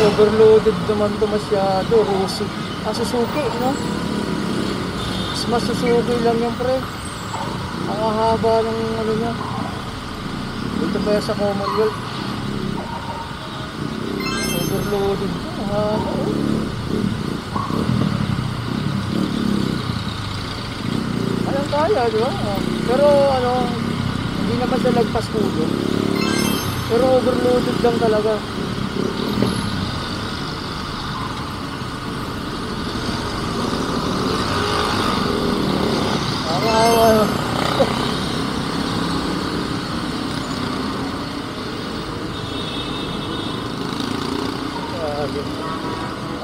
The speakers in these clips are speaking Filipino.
overloaded naman to masyado. Rusi. Suzuki, no? Mas Suzuki lang yung pre. Ang haba ng ano niya. Dito pa sa Commonwealth. Overloaded. Ang haba. Ayan kaya, di ba? Pero ano, hindi naman siya lagpas ulo. Pero overloaded lang talaga. Awa.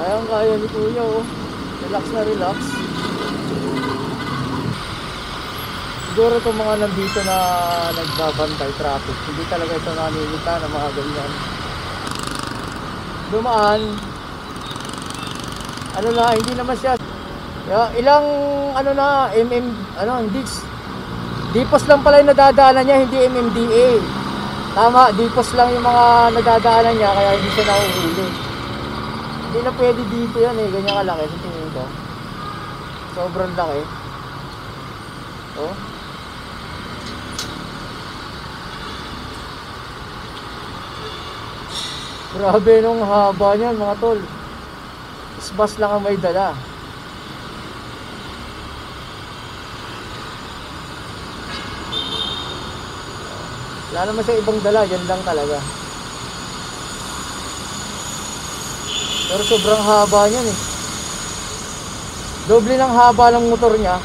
Ayan kaya ni Kuya, oh. Relax na relax. Siguro itong mga nandito na nagbabantay traffic, hindi talaga ito naninita na mga ganyan. Dumaan, ano na, hindi naman siya. Ilang ano na, Dipos lang pala yung nadadaanan niya, hindi MMDA. Tama, Dipos lang yung mga nadadaanan niya, kaya hindi siya nahuhuli. Hindi na pwede dito yan eh, ganyan kalaki sa tingin ko. Sobrang laki. Oh. Grabe nung haba niyan mga tol. Isbas lang ang may dala. Wala naman sa ibang dala, yan lang talaga. Pero sobrang haba niyan eh. Doble ng haba ng motor niya.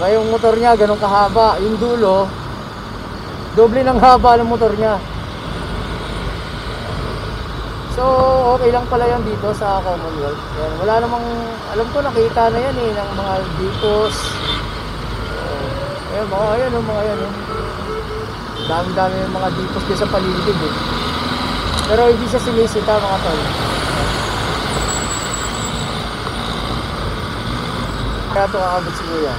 Kaya yung motor niya ganun kahaba. Yung dulo, doble ng haba ng motor niya. So okay lang pala yan dito sa Commonwealth. Yan, wala namang, alam ko nakita na yan eh, ng mga Dipos. Ayan, mga yan. Dami-dami yung mga Dipos din sa paligid eh. Pero hindi siya sinisita mga tol. Kaya ito kakabot si Kuya.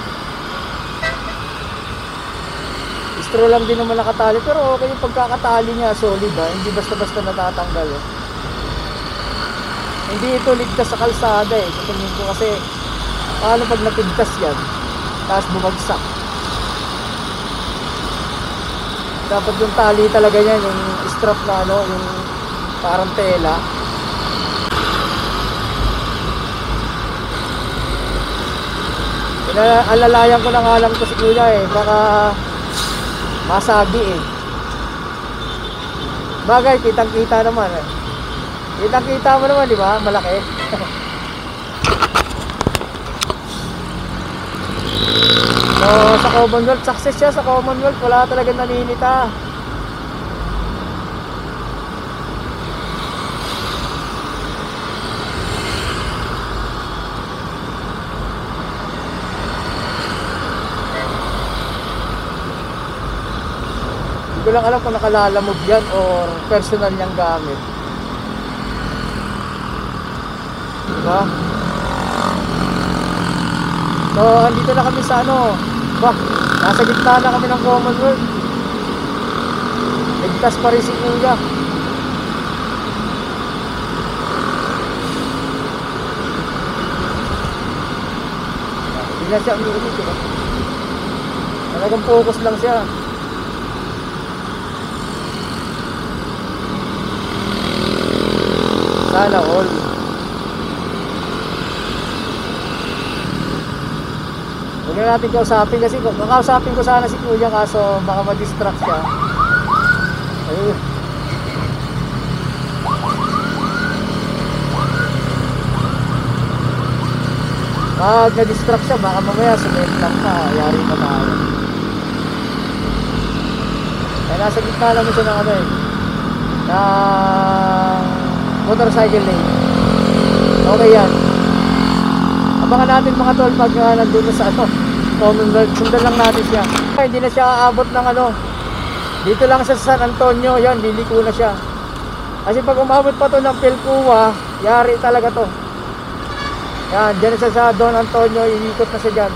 Straw lang din naman nakatali, pero okay yung pagkakatali niya, solid ha. Hindi basta-basta natatanggal eh. Hindi ito ligtas sa kalsada eh. Sa tingin ko kasi, paano pag napigtas yan, tapos bumagsak. Dapat yung tali talaga niya, yung strap na ano, yung parang tela. Alalayan ko na nga lang to si Kuya eh, baka masagi eh. Bagay, kitang-kita naman eh. Kitang-kita mo naman, di ba? Malaki. So, sa Commonwealth, success siya sa Commonwealth. Wala talagang naninita. Hindi ko lang alam kung nakalalamog yan or personal niyang gamit. Diba? So, andito na kami sa ano. Nasa gitna na kami ng Commonwealth. Ligtas pa rin si Kuya. Hindi na siya umiinit, diba? Talagang focus lang siya. Sana all. Huwag na natin kausapin kasi kakausapin ko sana si Kuya kaso baka ma-distract siya. Ayun. Pag na-distract siya baka mamaya sumit lang pa, yari pa tayo. Kaya nasa gitna naman siya ng ano eh, ng motorcycle lane. Okay yan. Abangan natin mga tol pag nandun na sa ano, Commonwealth. Sundan lang natin siya. Hindi na siya aabot ng ano, dito lang sa San Antonio. Yan, liliko na siya. Kasi pag umabot pa to ng Pilcoa, yari talaga to. Yan, dyan siya sa Don Antonio, iikot na siya dyan.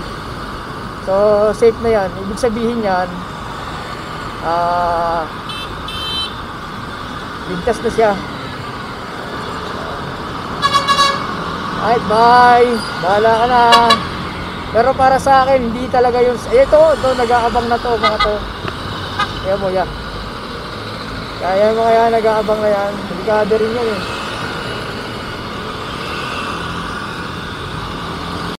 So safe na yan. Ibig sabihin yan, ligtas na siya. Alright, bye. Bahala ka na. Pero para sa akin, hindi talaga yun. Ito, nag-aabang na to, mga to. Kaya mo yan. Kaya mo kaya nag-aabang na yan. Delikado rin yan eh.